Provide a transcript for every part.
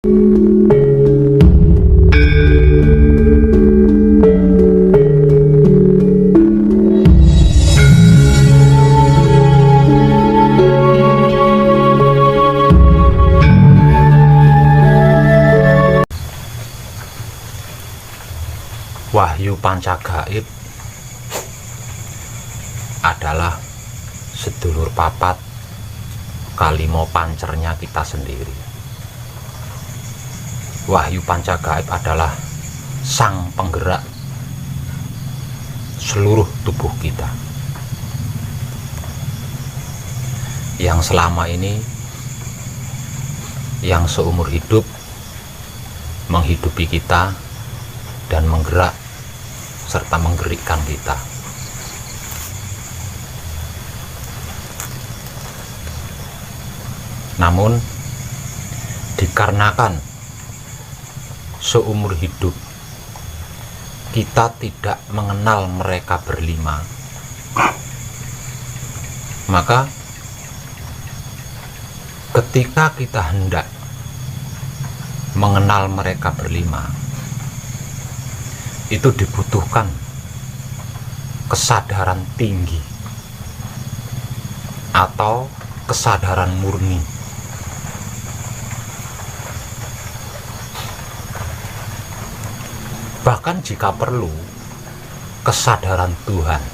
Wahyu Pancagaib adalah sedulur papat kalimo pancernya kita sendiri. Wahyu Pancagaib adalah sang penggerak seluruh tubuh kita yang selama ini, yang seumur hidup menghidupi kita dan menggerak serta menggerikkan kita. Namun dikarenakan seumur hidup kita tidak mengenal mereka berlima, maka ketika kita hendak mengenal mereka berlima, itu dibutuhkan kesadaran tinggi atau kesadaran murni. Bahkan jika perlu, kesadaran Tuhan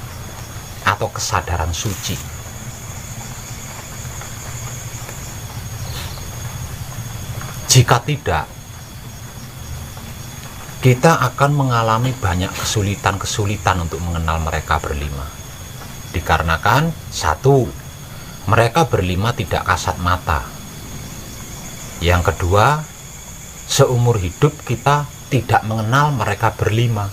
atau kesadaran suci. Jika tidak, kita akan mengalami banyak kesulitan-kesulitan untuk mengenal mereka berlima. Dikarenakan satu, mereka berlima tidak kasat mata. Yang kedua, seumur hidup kita tidak mengenal mereka berlima.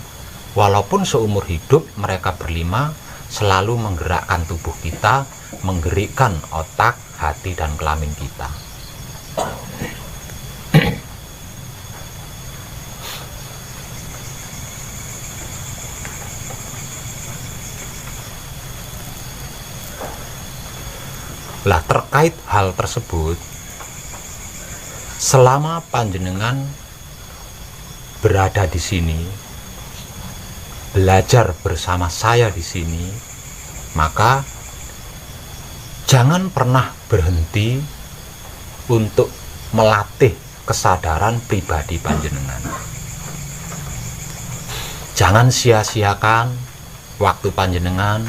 Walaupun seumur hidup mereka berlima selalu menggerakkan tubuh kita, menggerakkan otak, hati, dan kelamin kita. Lah terkait hal tersebut, selama panjenengan berada di sini, belajar bersama saya di sini, maka jangan pernah berhenti untuk melatih kesadaran pribadi panjenengan. Jangan sia-siakan waktu panjenengan,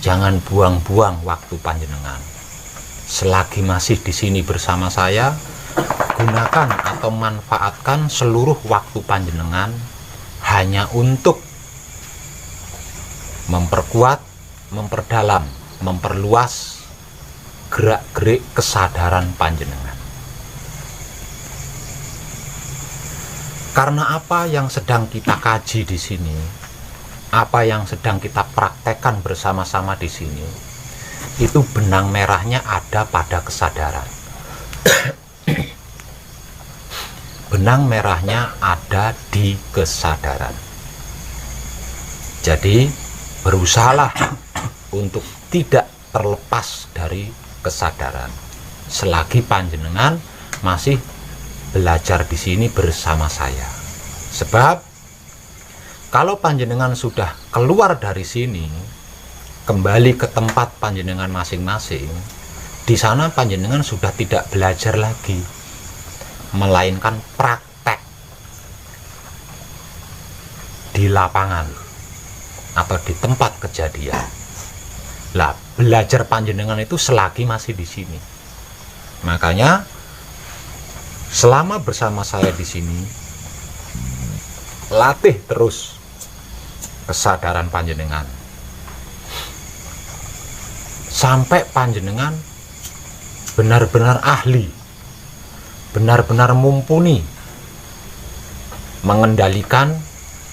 jangan buang-buang waktu panjenengan. Selagi masih di sini bersama saya, gunakan atau manfaatkan seluruh waktu panjenengan hanya untuk memperkuat, memperdalam, memperluas gerak-gerik kesadaran panjenengan. Karena apa yang sedang kita kaji di sini, apa yang sedang kita praktekkan bersama-sama di sini, itu benang merahnya ada pada kesadaran. Benang merahnya ada di kesadaran. Jadi berusahalah untuk tidak terlepas dari kesadaran selagi panjenengan masih belajar di sini bersama saya. Sebab kalau panjenengan sudah keluar dari sini, kembali ke tempat panjenengan masing-masing, di sana panjenengan sudah tidak belajar lagi, melainkan praktek di lapangan atau di tempat kejadian. Lah, belajar panjenengan itu selagi masih di sini. Makanya selama bersama saya di sini, latih terus kesadaran panjenengan sampai panjenengan benar-benar ahli, benar-benar mumpuni mengendalikan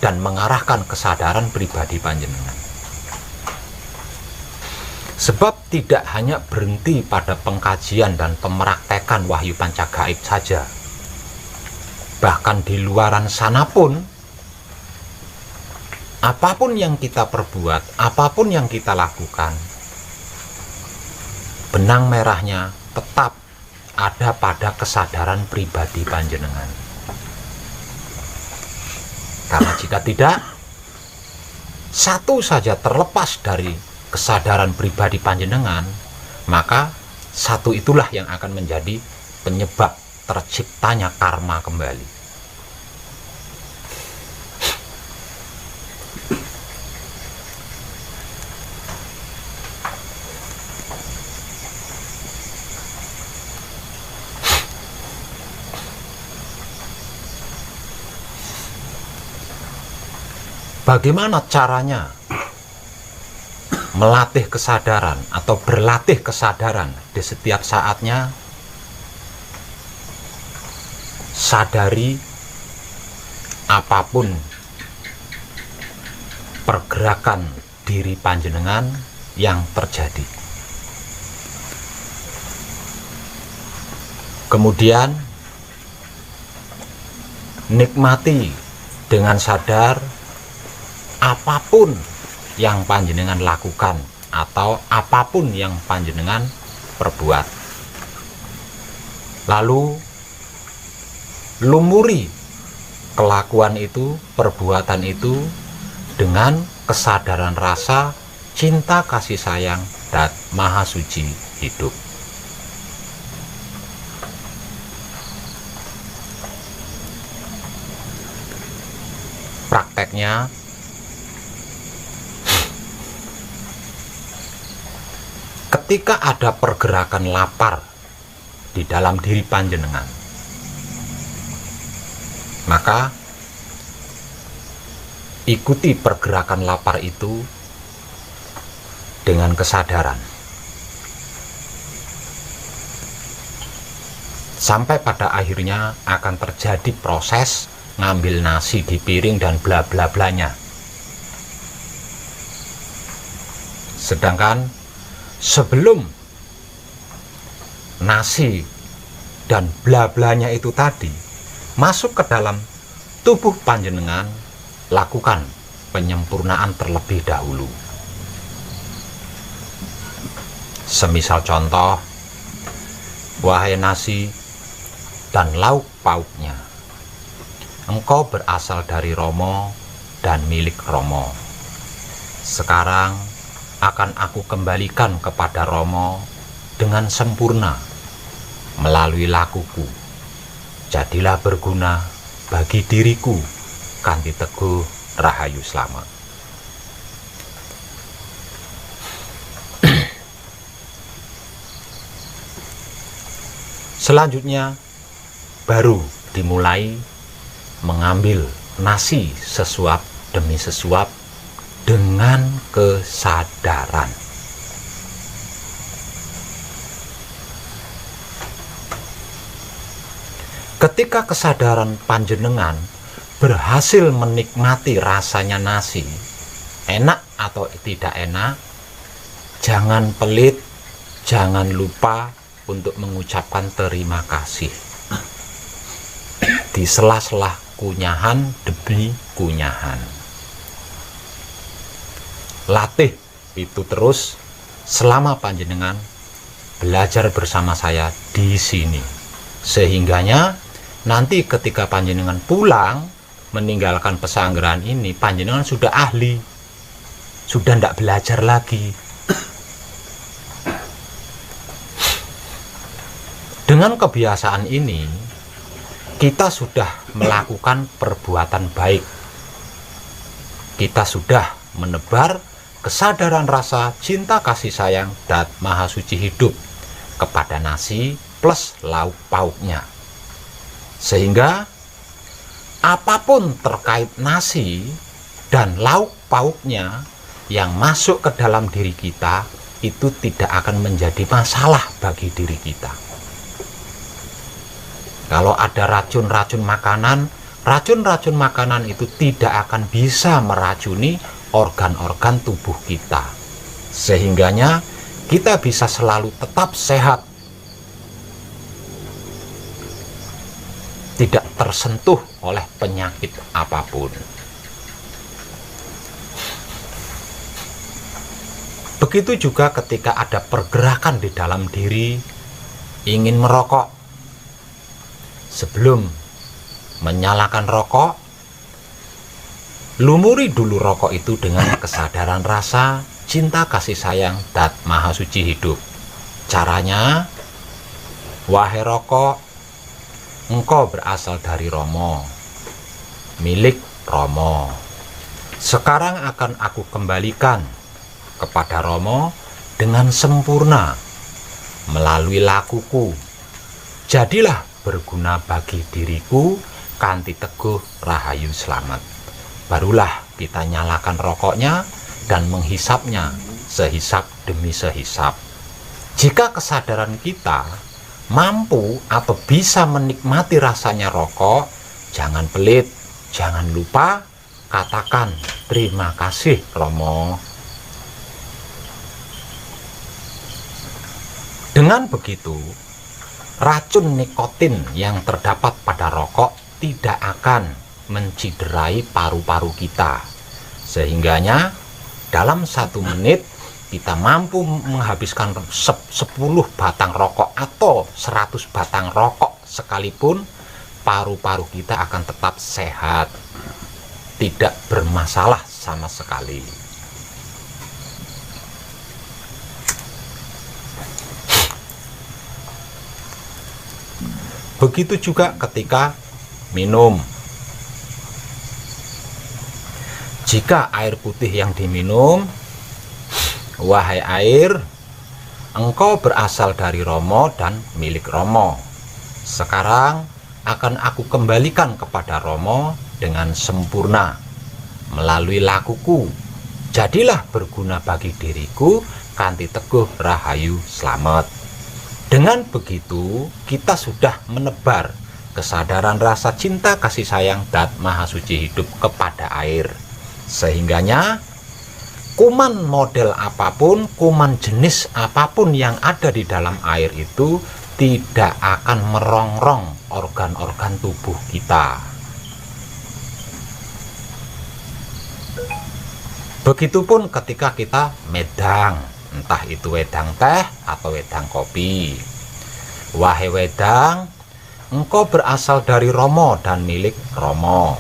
dan mengarahkan kesadaran pribadi panjenengan. Sebab tidak hanya berhenti pada pengkajian dan pemraktekan Wahyu Pancagaib saja, bahkan di luaran sana pun, apapun yang kita perbuat, apapun yang kita lakukan, benang merahnya tetap ada pada kesadaran pribadi panjenengan. Karena jika tidak, satu saja terlepas dari kesadaran pribadi panjenengan, maka satu itulah yang akan menjadi penyebab terciptanya karma kembali. Bagaimana caranya melatih kesadaran atau berlatih kesadaran di setiap saatnya? Sadari apapun pergerakan diri panjenengan yang terjadi. Kemudian nikmati dengan sadar apapun yang panjenengan lakukan atau apapun yang panjenengan perbuat. Lalu lumuri kelakuan itu, perbuatan itu dengan kesadaran rasa cinta kasih sayang dan maha suci hidup. Prakteknya, ketika ada pergerakan lapar di dalam diri panjenengan, maka ikuti pergerakan lapar itu dengan kesadaran. Sampai pada akhirnya akan terjadi proses ngambil nasi di piring dan bla bla blanya. Sedangkan sebelum nasi dan bla blanya itu tadi masuk ke dalam tubuh panjenengan, lakukan penyempurnaan terlebih dahulu. Semisal contoh, wahai nasi dan lauk pauknya, engkau berasal dari Romo dan milik Romo. Sekarang akan aku kembalikan kepada Romo dengan sempurna melalui lakuku. Jadilah berguna bagi diriku, kanthi teguh rahayu slamet. Selanjutnya baru dimulai mengambil nasi sesuap demi sesuap dengan kesadaran. Ketika kesadaran panjenengan berhasil menikmati rasanya nasi, enak atau tidak enak, jangan pelit, jangan lupa untuk mengucapkan terima kasih. Di sela-sela kunyahan demi kunyahan. Latih itu terus selama panjenengan belajar bersama saya di sini. Sehingganya nanti ketika panjenengan pulang meninggalkan pesanggrahan ini, panjenengan sudah ahli, sudah tidak belajar lagi. Dengan kebiasaan ini, kita sudah melakukan perbuatan baik. Kita sudah menebar kesadaran rasa cinta kasih sayang dan maha suci hidup kepada nasi plus lauk pauknya. Sehingga apapun terkait nasi dan lauk pauknya yang masuk ke dalam diri kita itu tidak akan menjadi masalah bagi diri kita. Kalau ada racun-racun makanan itu tidak akan bisa meracuni organ-organ tubuh kita. Sehingganya kita bisa selalu tetap sehat, tidak tersentuh oleh penyakit apapun. Begitu juga ketika ada pergerakan di dalam diri, ingin merokok, sebelum menyalakan rokok, lumuri dulu rokok itu dengan kesadaran rasa cinta kasih sayang Dat Maha Suci hidup. Caranya, wahai rokok, engkau berasal dari Romo, milik Romo. Sekarang akan aku kembalikan kepada Romo dengan sempurna melalui lakuku. Jadilah berguna bagi diriku, kanthi teguh rahayu selamat. Barulah kita nyalakan rokoknya dan menghisapnya sehisap demi sehisap. Jika kesadaran kita mampu atau bisa menikmati rasanya rokok, jangan pelit, jangan lupa katakan terima kasih Romo. Dengan begitu, racun nikotin yang terdapat pada rokok tidak akan menciderai paru-paru kita. Sehingganya dalam 1 menit kita mampu menghabiskan 10 batang rokok atau 100 batang rokok sekalipun, paru-paru kita akan tetap sehat, tidak bermasalah sama sekali. Begitu juga ketika minum. Jika air putih yang diminum, wahai air, engkau berasal dari Romo dan milik Romo. Sekarang akan aku kembalikan kepada Romo dengan sempurna melalui lakuku. Jadilah berguna bagi diriku, kanthi teguh rahayu selamat. Dengan begitu, kita sudah menebar kesadaran rasa cinta kasih sayang Dat Maha Suci hidup kepada air. Sehingganya kuman model apapun, kuman jenis apapun yang ada di dalam air itu tidak akan merongrong organ-organ tubuh kita. Begitupun ketika kita medang, entah itu wedang teh atau wedang kopi. Wahai wedang, engkau berasal dari Romo dan milik Romo.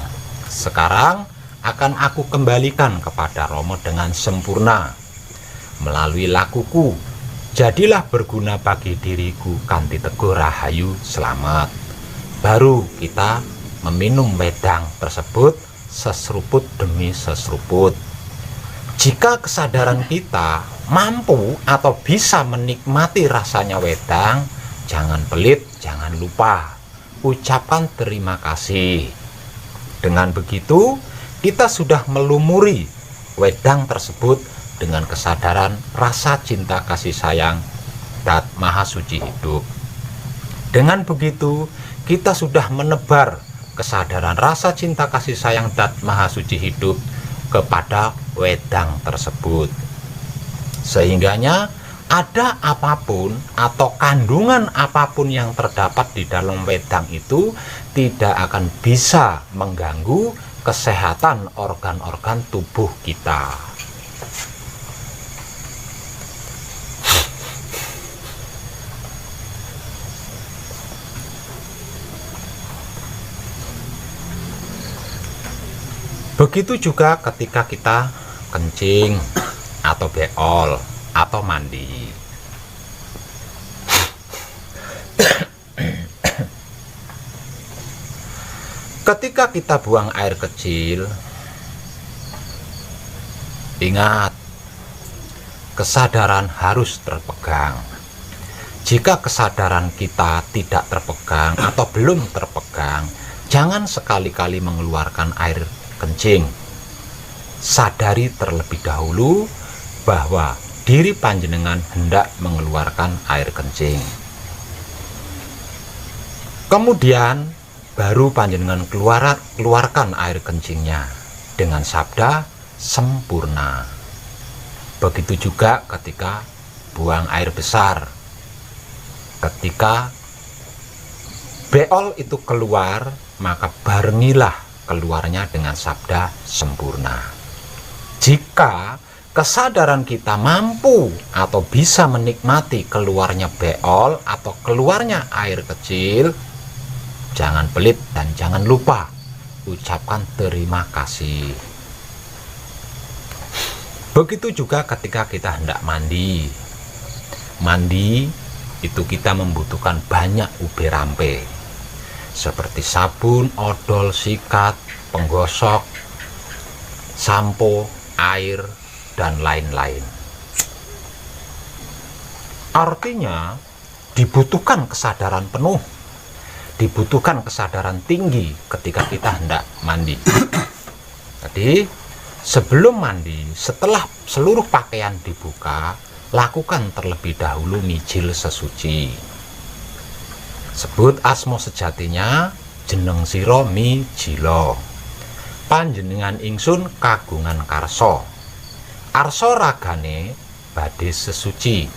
Sekarang akan aku kembalikan kepada Romo dengan sempurna melalui lakuku. Jadilah berguna bagi diriku, kanthi teguh rahayu selamat. Baru kita meminum wedang tersebut seseruput demi seseruput. Jika kesadaran kita mampu atau bisa menikmati rasanya wedang, jangan pelit, jangan lupa ucapan terima kasih. Dengan begitu, kita sudah melumuri wedang tersebut dengan kesadaran rasa cinta kasih sayang Dat Maha Suci hidup. Dengan begitu, kita sudah menebar kesadaran rasa cinta kasih sayang Dat Maha Suci hidup kepada wedang tersebut. Sehingganya ada apapun atau kandungan apapun yang terdapat di dalam wedang itu tidak akan bisa mengganggu kesehatan organ-organ tubuh kita. Begitu juga ketika kita kencing atau beol atau mandi. Ketika kita buang air kecil, ingat, kesadaran harus terpegang. Jika kesadaran kita tidak terpegang atau belum terpegang, jangan sekali-kali mengeluarkan air kencing. Sadari terlebih dahulu bahwa diri panjenengan hendak mengeluarkan air kencing. Kemudian baru panjenengan keluarkan air kencingnya dengan sabda sempurna. Begitu juga ketika buang air besar. Ketika beol itu keluar, maka barengilah keluarnya dengan sabda sempurna. Jika kesadaran kita mampu atau bisa menikmati keluarnya beol atau keluarnya air kecil, jangan pelit, dan jangan lupa ucapkan terima kasih. Begitu juga ketika kita hendak mandi. Mandi itu kita membutuhkan banyak ube rampe, seperti sabun, odol, sikat, penggosok, sampo, air, dan lain-lain. Artinya dibutuhkan kesadaran penuh, dibutuhkan kesadaran tinggi ketika kita hendak mandi. Jadi sebelum mandi, setelah seluruh pakaian dibuka, lakukan terlebih dahulu mijil sesuci. Sebut asma sejatinya, jeneng sira mijila. Panjenengan ingsun kagungan karsa. Arsa ragane badhe sesuci.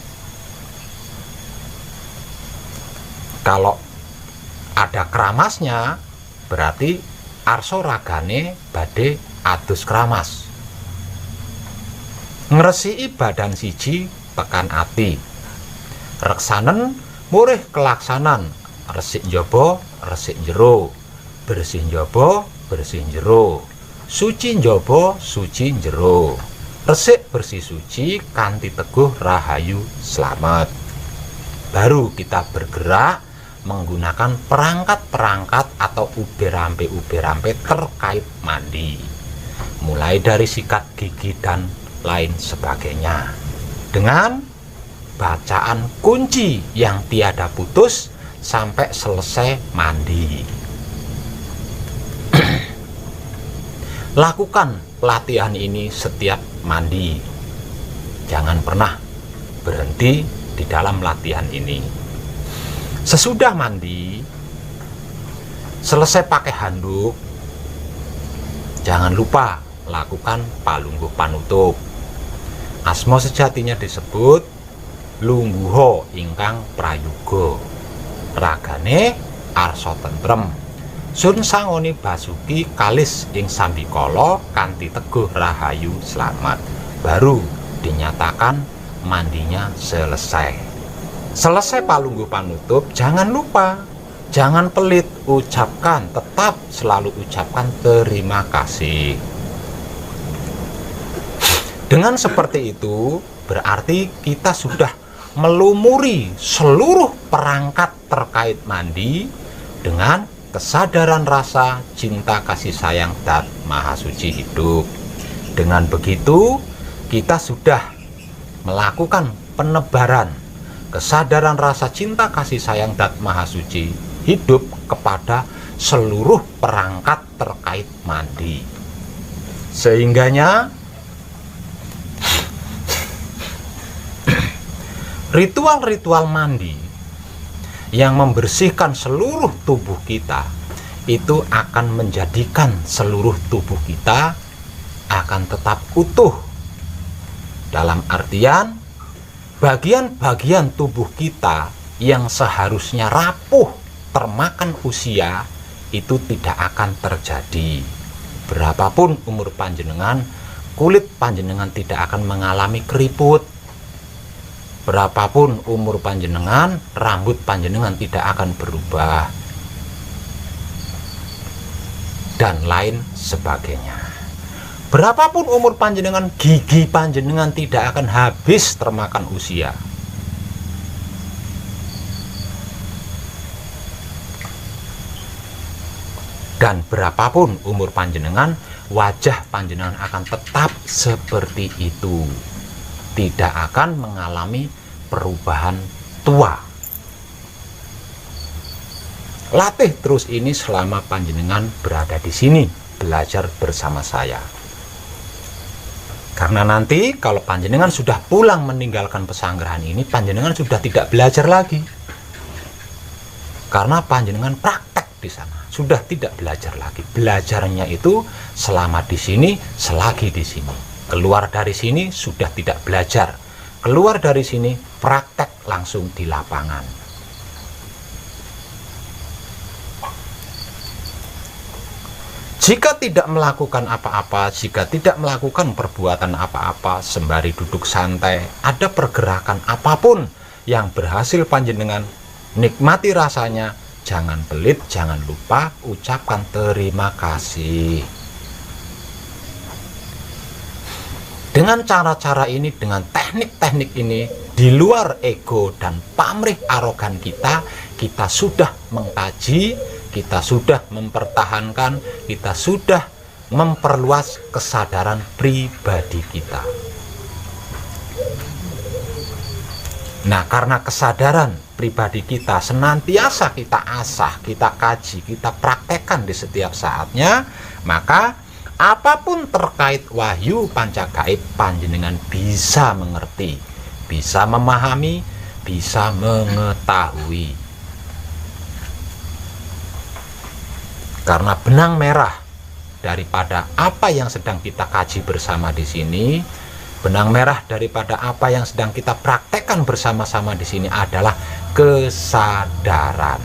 Kalau ada keramasnya, berarti arsa ragane badhe adus keramas. Ngresiki badan siji tekan ati. Reksanen murih kelaksanan, resik njaba, resik njero. Bersih njaba, bersih njero. Suci njaba, suci njero. Resik bersih suci kanthi teguh rahayu slamet. Baru kita bergerak menggunakan perangkat-perangkat atau ube rampe terkait mandi, mulai dari sikat gigi dan lain sebagainya, dengan bacaan kunci yang tiada putus sampai selesai mandi. Lakukan pelatihan ini setiap mandi, jangan pernah berhenti di dalam latihan ini. Sesudah mandi, selesai pakai handuk, jangan lupa lakukan palungguh panutup. Asma sejatinya disebut lungguha ingkang prayoga. Ragane arsa tentrem. Sun sangoni basuki kalis ing sambikala kanthi teguh rahayu slamet. Baru dinyatakan mandinya selesai. Selesai palungguh panutup, jangan lupa, jangan pelit, ucapkan, tetap selalu ucapkan terima kasih. Dengan seperti itu, berarti kita sudah melumuri seluruh perangkat terkait mandi dengan kesadaran rasa cinta kasih sayang dan maha suci hidup. Dengan begitu, kita sudah melakukan penebaran kesadaran rasa cinta kasih sayang dan maha suci hidup kepada seluruh perangkat terkait mandi. Sehingganya ritual-ritual mandi yang membersihkan seluruh tubuh kita itu akan menjadikan seluruh tubuh kita akan tetap utuh. Dalam artian bagian-bagian tubuh kita yang seharusnya rapuh termakan usia itu tidak akan terjadi. Berapapun umur panjenengan, kulit panjenengan tidak akan mengalami keriput. Berapapun umur panjenengan, rambut panjenengan tidak akan berubah, dan lain sebagainya. Berapapun umur panjenengan, gigi panjenengan tidak akan habis termakan usia. Dan berapapun umur panjenengan, wajah panjenengan akan tetap seperti itu. Tidak akan mengalami perubahan tua. Latih terus ini selama panjenengan berada di sini, belajar bersama saya. Karena nanti kalau panjenengan sudah pulang meninggalkan pesanggrahan ini, panjenengan sudah tidak belajar lagi. Karena panjenengan praktek di sana, sudah tidak belajar lagi. Belajarnya itu selama di sini, selagi di sini. Keluar dari sini sudah tidak belajar. Keluar dari sini praktek langsung di lapangan. Jika tidak melakukan apa-apa, jika tidak melakukan perbuatan apa-apa, sembari duduk santai, ada pergerakan apapun yang berhasil panjenengan nikmati rasanya, jangan pelit, jangan lupa ucapkan terima kasih. Dengan cara-cara ini, dengan teknik-teknik ini, di luar ego dan pamrih arogan kita sudah mengkaji, kita sudah mempertahankan, kita sudah memperluas kesadaran pribadi kita. Nah, karena kesadaran pribadi kita senantiasa kita asah, kita kaji, kita praktekkan di setiap saatnya, maka apapun terkait wahyu pancagaib panjenengan bisa mengerti, bisa memahami, bisa mengetahui. Karena benang merah daripada apa yang sedang kita kaji bersama di sini, benang merah daripada apa yang sedang kita praktekkan bersama-sama di sini adalah kesadaran.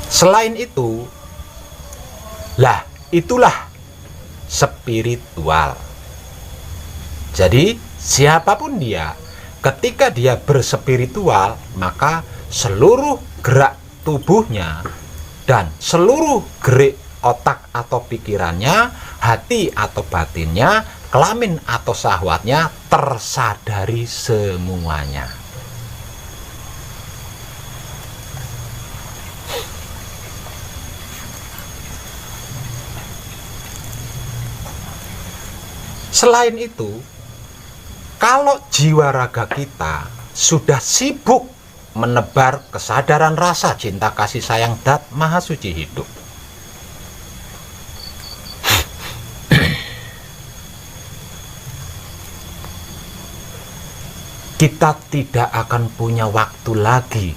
Selain itu, itulah spiritual. Jadi, siapapun dia, ketika dia berspiritual, maka seluruh gerak tubuhnya dan seluruh gerak otak atau pikirannya, hati atau batinnya, kelamin atau syahwatnya tersadari semuanya. Selain itu, kalau jiwa raga kita sudah sibuk menebar kesadaran rasa cinta kasih sayang Dat Maha Suci hidup, kita tidak akan punya waktu lagi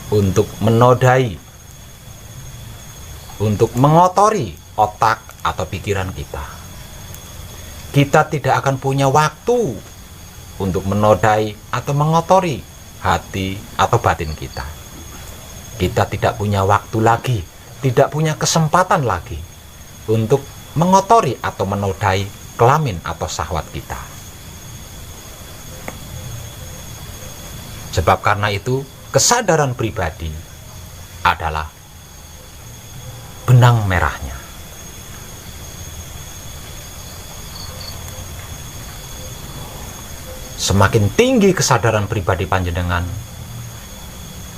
untuk menodai, untuk mengotori otak atau pikiran kita. Kita tidak akan punya waktu untuk menodai atau mengotori hati atau batin kita. Kita tidak punya waktu lagi, tidak punya kesempatan lagi untuk mengotori atau menodai kelamin atau syahwat kita. Sebab karena itu, kesadaran pribadi adalah benang merahnya. Semakin tinggi kesadaran pribadi panjenengan,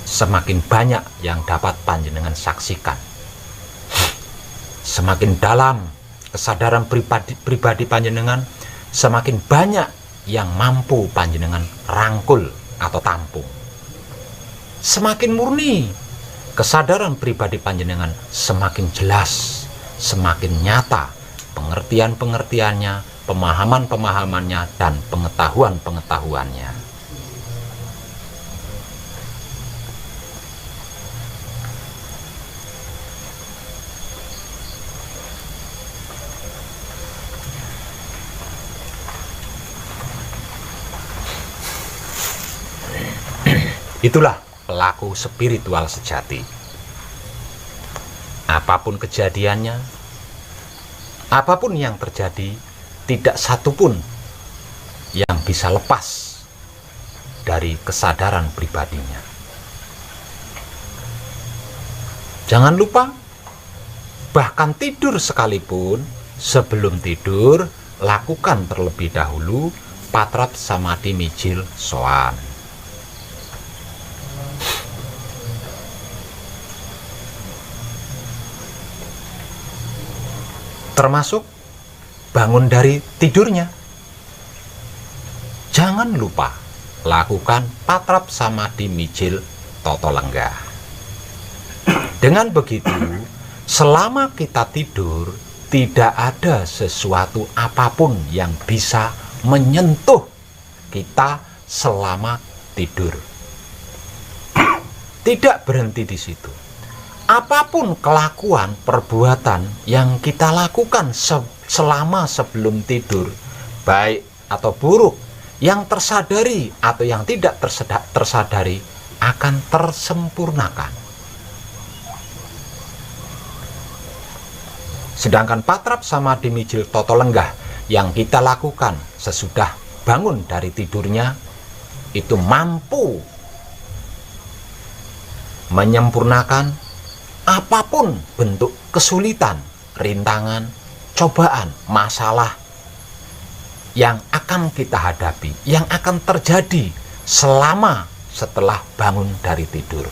semakin banyak yang dapat panjenengan saksikan. Semakin dalam kesadaran pribadi panjenengan, semakin banyak yang mampu panjenengan rangkul atau tampung. Semakin murni kesadaran pribadi panjenengan, semakin jelas, semakin nyata pengertian-pengertiannya, pemahaman-pemahamannya, dan pengetahuan-pengetahuannya. Itulah pelaku spiritual sejati. Apapun kejadiannya, apapun yang terjadi, tidak satupun yang bisa lepas dari kesadaran pribadinya. Jangan lupa, bahkan tidur sekalipun, sebelum tidur, lakukan terlebih dahulu patrap samadhi mijil soan. Termasuk bangun dari tidurnya. Jangan lupa lakukan patrap samadhi mijil toto lenggah. Dengan begitu, selama kita tidur, tidak ada sesuatu apapun yang bisa menyentuh kita selama tidur. Tidak berhenti di situ. Apapun kelakuan, perbuatan yang kita lakukan selama sebelum tidur, baik atau buruk, yang tersadari atau yang tidak tersadari, akan tersempurnakan. Sedangkan patrap samadhi mijil toto lenggah yang kita lakukan sesudah bangun dari tidurnya itu mampu menyempurnakan apapun bentuk kesulitan, rintangan, cobaan, masalah yang akan kita hadapi, yang akan terjadi selama setelah bangun dari tidur.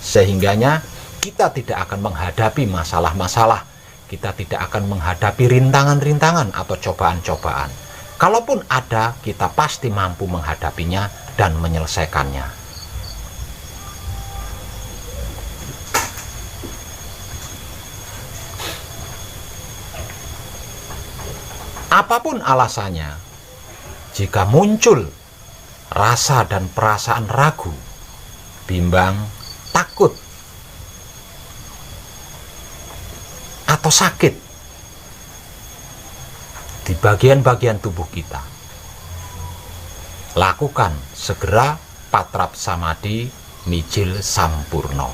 Sehingganya kita tidak akan menghadapi masalah-masalah, kita tidak akan menghadapi rintangan-rintangan atau cobaan-cobaan. Kalaupun ada, kita pasti mampu menghadapinya dan menyelesaikannya. Apapun alasannya, jika muncul rasa dan perasaan ragu, bimbang, takut, atau sakit di bagian-bagian tubuh kita, lakukan segera patrap samadhi mijil sampurno.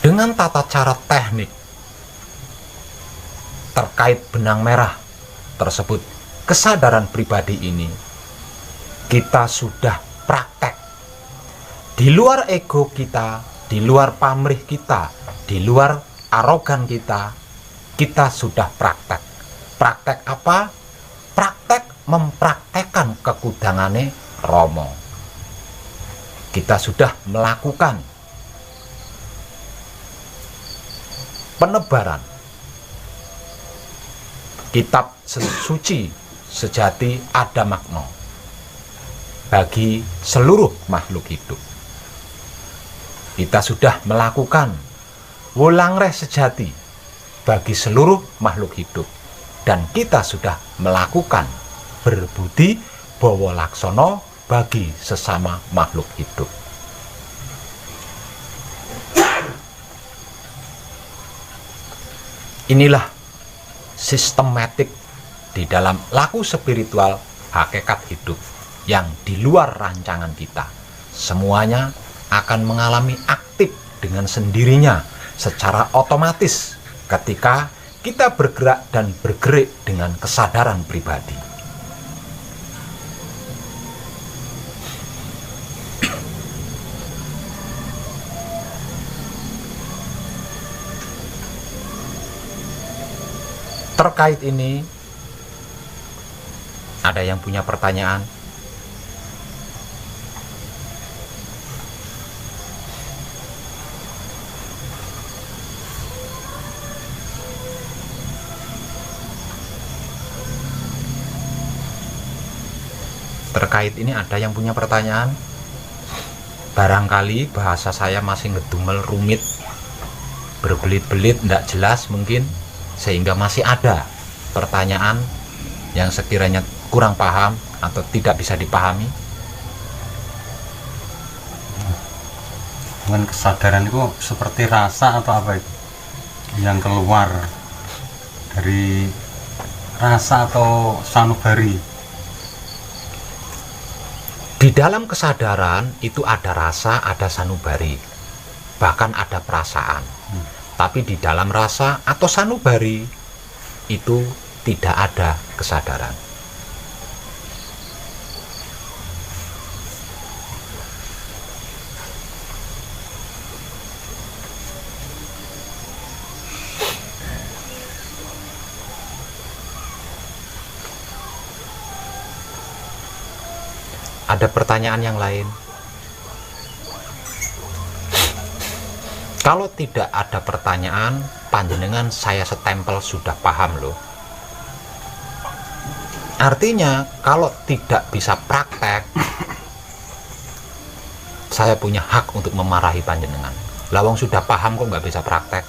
Dengan tata cara teknik terkait benang merah tersebut, kesadaran pribadi ini kita sudah praktek. Di luar ego kita, di luar pamrih kita, di luar arogan kita, kita sudah praktek. Praktek apa? Praktek mempraktekkan kekudangane Romo. Kita sudah melakukan penebaran kitab suci sejati ada makna bagi seluruh makhluk hidup. Kita sudah melakukan wulangreh sejati bagi seluruh makhluk hidup, dan kita sudah melakukan berbudi bawa laksono bagi sesama makhluk hidup. Inilah sistematik di dalam laku spiritual hakikat hidup yang di luar rancangan kita. Semuanya akan mengalami aktif dengan sendirinya secara otomatis ketika kita bergerak dan bergerik dengan kesadaran pribadi. Terkait ini, ada yang punya pertanyaan? Terkait ini ada yang punya pertanyaan? Barangkali bahasa saya masih ngedumel, rumit, berbelit-belit, tidak jelas mungkin, sehingga masih ada pertanyaan yang sekiranya kurang paham atau tidak bisa dipahami. Dengan kesadaran itu seperti rasa atau apa itu yang keluar dari rasa atau sanubari? Di dalam kesadaran itu ada rasa, ada sanubari, bahkan ada perasaan. Tapi di dalam rasa atau sanubari itu tidak ada kesadaran. Ada pertanyaan yang lain? Kalau tidak ada pertanyaan, panjenengan saya setempel sudah paham loh. Artinya kalau tidak bisa praktek, saya punya hak untuk memarahi panjenengan. Lawang sudah paham kok nggak bisa praktek.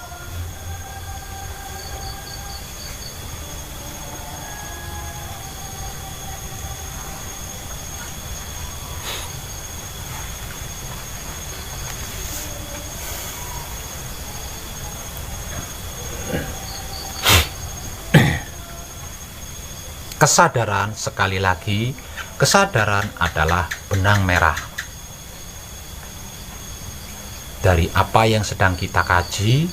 Kesadaran, sekali lagi, kesadaran adalah benang merah. dari apa yang sedang kita kaji,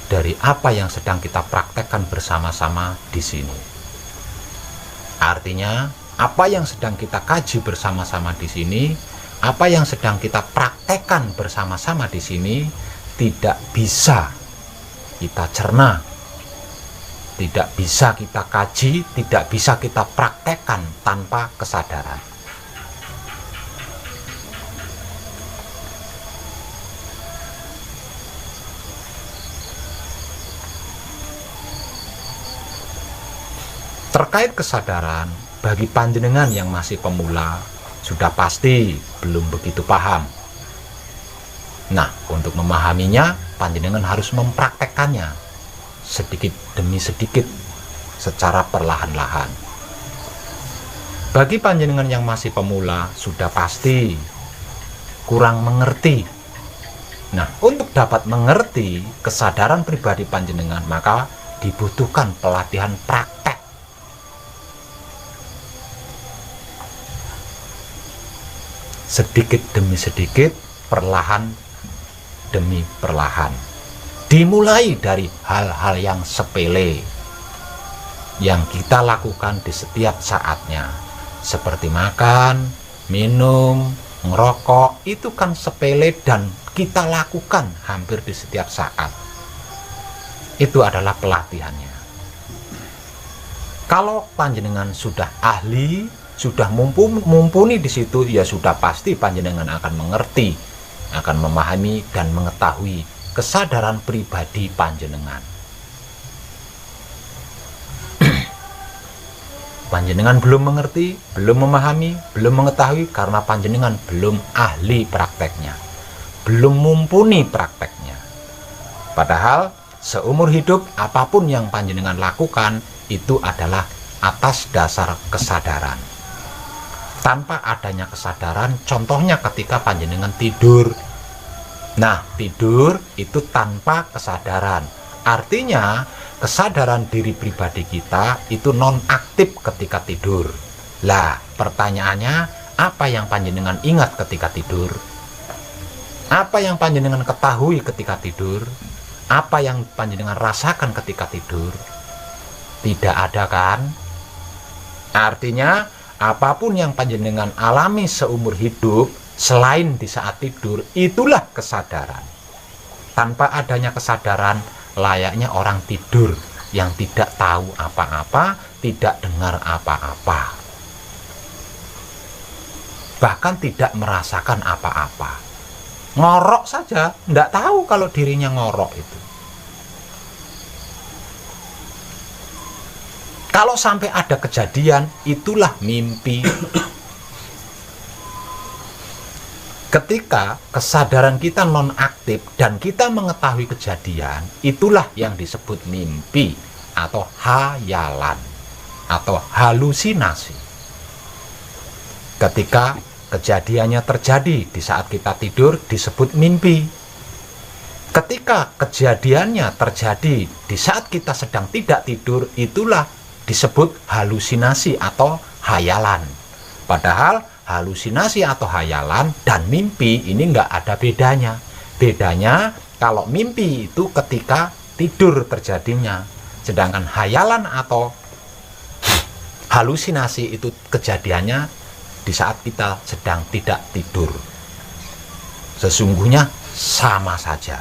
dari apa yang sedang kita praktekkan bersama-sama di sini. Artinya, apa yang sedang kita kaji bersama-sama di sini, apa yang sedang kita praktekkan bersama-sama di sini tidak bisa kita cerna, tidak bisa kita kaji, tidak bisa kita praktekkan tanpa kesadaran. Terkait kesadaran, bagi panjenengan yang masih pemula, sudah pasti belum begitu paham. Nah, untuk memahaminya, panjenengan harus mempraktekkannya sedikit demi sedikit, secara perlahan-lahan. Bagi panjenengan yang masih pemula, sudah pasti kurang mengerti. Nah, untuk dapat mengerti kesadaran pribadi panjenengan, maka dibutuhkan pelatihan praktek. Sedikit demi sedikit, perlahan demi perlahan. Dimulai dari hal-hal yang sepele yang kita lakukan di setiap saatnya, seperti makan, minum, ngerokok. Itu kan sepele dan kita lakukan hampir di setiap saat. Itu adalah pelatihannya. Kalau panjenengan sudah ahli, sudah mumpuni di situ, ya sudah pasti panjenengan akan mengerti, akan memahami dan mengetahui kesadaran pribadi panjenengan. Panjenengan belum mengerti, belum memahami, belum mengetahui karena panjenengan belum ahli prakteknya, belum mumpuni prakteknya. Padahal seumur hidup apapun yang panjenengan lakukan itu adalah atas dasar kesadaran. Tanpa adanya kesadaran, contohnya ketika panjenengan tidur. Nah, tidur itu tanpa kesadaran. Artinya, kesadaran diri pribadi kita itu non-aktif ketika tidur. Lah, pertanyaannya, apa yang panjenengan ingat ketika tidur? Apa yang panjenengan ketahui ketika tidur? Apa yang panjenengan rasakan ketika tidur? Tidak ada kan? Artinya, apapun yang panjenengan alami seumur hidup selain di saat tidur, itulah kesadaran. Tanpa adanya kesadaran, layaknya orang tidur yang tidak tahu apa-apa, tidak dengar apa-apa, bahkan tidak merasakan apa-apa. Ngorok saja, tidak tahu kalau dirinya ngorok itu. Kalau sampai ada kejadian, itulah mimpi. Ketika kesadaran kita nonaktif dan kita mengetahui kejadian, itulah yang disebut mimpi atau hayalan atau halusinasi. Ketika kejadiannya terjadi di saat kita tidur, disebut mimpi. Ketika kejadiannya terjadi di saat kita sedang tidak tidur, itulah disebut halusinasi atau hayalan. Padahal halusinasi atau hayalan dan mimpi ini nggak ada bedanya. Bedanya kalau mimpi itu ketika tidur terjadinya, sedangkan hayalan atau halusinasi itu kejadiannya di saat kita sedang tidak tidur. Sesungguhnya sama saja.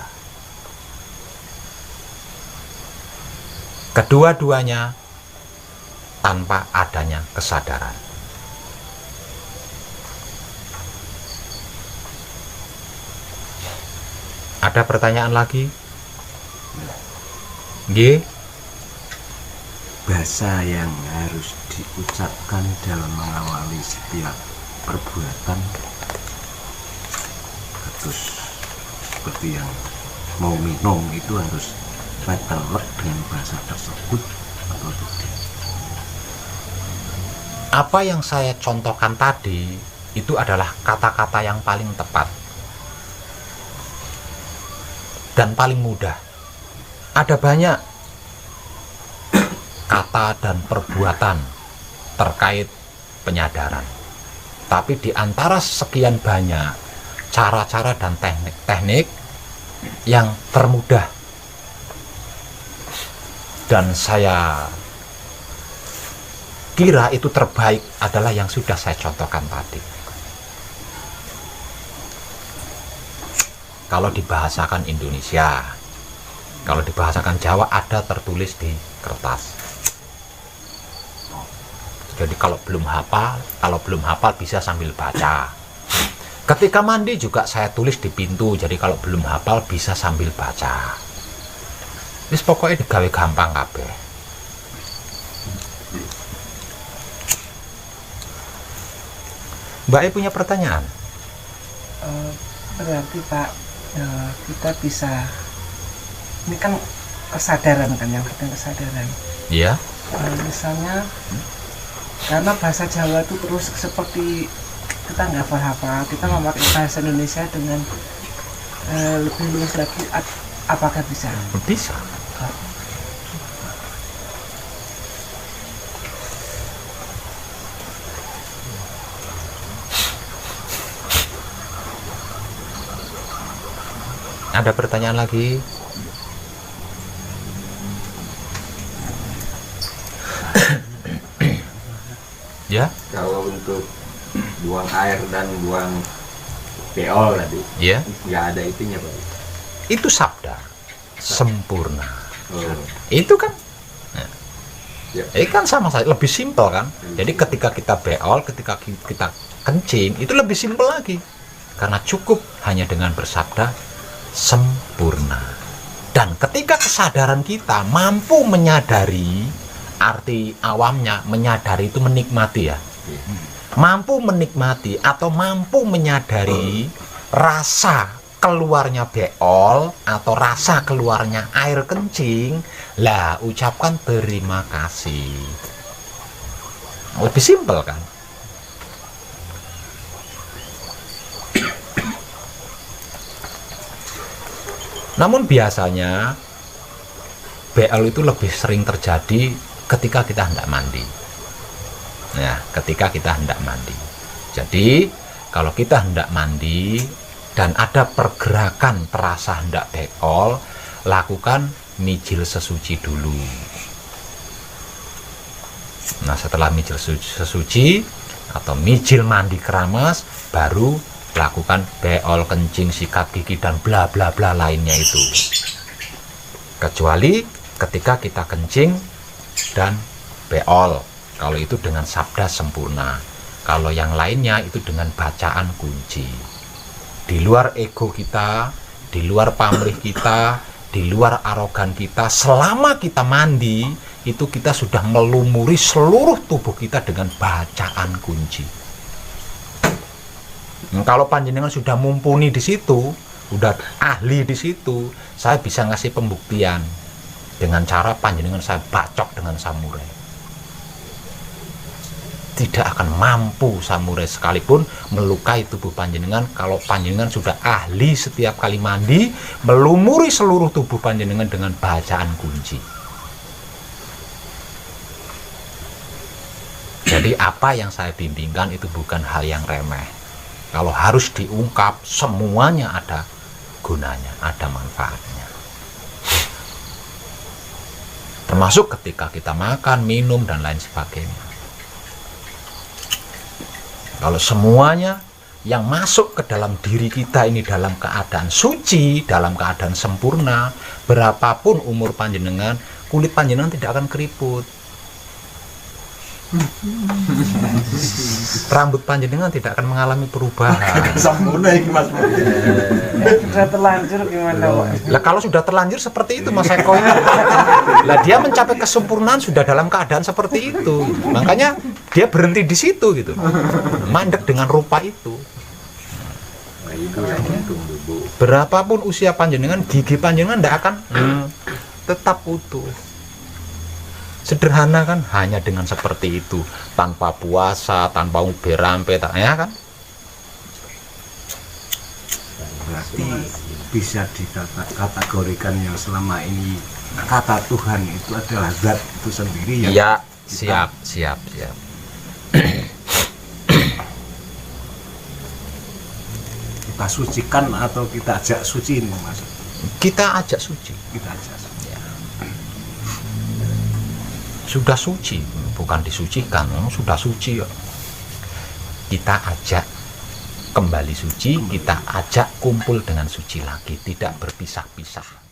Kedua-duanya tanpa adanya kesadaran. Ada pertanyaan lagi? G? Bahasa yang harus diucapkan dalam mengawali setiap perbuatan, terus seperti yang mau minum itu harus telek dengan bahasa tersebut atau tidak? Apa yang saya contohkan tadi itu adalah kata-kata yang paling tepat dan paling mudah. Ada banyak kata dan perbuatan terkait penyadaran, tapi di antara sekian banyak cara-cara dan teknik-teknik, yang termudah, dan saya kira itu terbaik adalah yang sudah saya contohkan tadi. Kalau dibahasakan Indonesia, kalau dibahasakan Jawa ada tertulis di kertas. Jadi kalau belum hafal bisa sambil baca. Ketika mandi juga saya tulis di pintu, jadi kalau belum hafal bisa sambil baca. Wis pokoknya digawe gampang kabeh. Mbak E punya pertanyaan? Berarti Pak, kita bisa, ini kan kesadaran kan, yang penting kesadaran. Iya. Misalnya karena bahasa Jawa itu terus seperti kita nggak hafal, kita memakai bahasa Indonesia dengan lebih luas lagi, apakah bisa? Bisa. Ada pertanyaan lagi? Ya? Kalau untuk buang air dan buang beol tadi, Ya. nggak ada itunya Pak. Itu sabda sempurna. Oh. Itu kan, nah, Ya. kan sama saja, lebih simpel kan. Jadi ketika kita beol, ketika kita kencing, itu lebih simpel lagi, karena cukup hanya dengan bersabda sempurna. Dan ketika kesadaran kita mampu menyadari, arti awamnya menyadari itu menikmati ya, mampu menikmati atau mampu menyadari rasa keluarnya beol atau rasa keluarnya air kencing, lah ucapkan terima kasih. Lebih simpel kan? Namun biasanya BL itu lebih sering terjadi ketika kita hendak mandi. Nah, ketika kita hendak mandi. Jadi, kalau kita hendak mandi dan ada pergerakan terasa hendak BL, lakukan mijil sesuci dulu. Nah, setelah mijil sesuci atau mijil mandi keramas, baru lakukan beol, kencing, sikat gigi, dan bla bla bla lainnya itu. Kecuali ketika kita kencing dan beol, kalau itu dengan sabda sempurna. Kalau yang lainnya itu dengan bacaan kunci. Di luar ego kita, di luar pamrih kita, di luar arogan kita, selama kita mandi, itu kita sudah melumuri seluruh tubuh kita dengan bacaan kunci. Kalau panjenengan sudah mumpuni di situ, udah ahli di situ, saya bisa ngasih pembuktian dengan cara panjenengan saya bacok dengan samurai. Tidak akan mampu samurai sekalipun melukai tubuh panjenengan kalau panjenengan sudah ahli setiap kali mandi melumuri seluruh tubuh panjenengan dengan bacaan kunci. Jadi apa yang saya bimbingkan itu bukan hal yang remeh. Kalau harus diungkap, semuanya ada gunanya, ada manfaatnya. Termasuk ketika kita makan, minum, dan lain sebagainya. Kalau semuanya yang masuk ke dalam diri kita ini dalam keadaan suci, dalam keadaan sempurna, berapapun umur panjenengan, kulit panjenengan tidak akan keriput. Rambut panjenengan tidak akan mengalami perubahan. Sempurna ini Mas. Sudah terlanjur gimana Pak? Lah kalau sudah terlanjur seperti itu Mas Eko itu. Lah dia mencapai kesempurnaan sudah dalam keadaan seperti itu. Makanya dia berhenti di situ gitu. Mandek dengan rupa itu. Nah, itu yang untung Bu. Berapapun usia panjenengan, gigi panjenengan tidak akan tetap utuh. Sederhana kan, hanya dengan seperti itu, tanpa puasa, tanpa berampe, ya kan? Berarti bisa dikategorikan yang selama ini kata Tuhan itu adalah zat itu sendiri yang Iya, siap. kita sucikan atau kita ajak suci ini Mas. Kita ajak suci. Kita ajak suci. Sudah suci, bukan disucikan, sudah suci kok. Kita ajak kembali suci, kita ajak kumpul dengan suci lagi, tidak berpisah-pisah.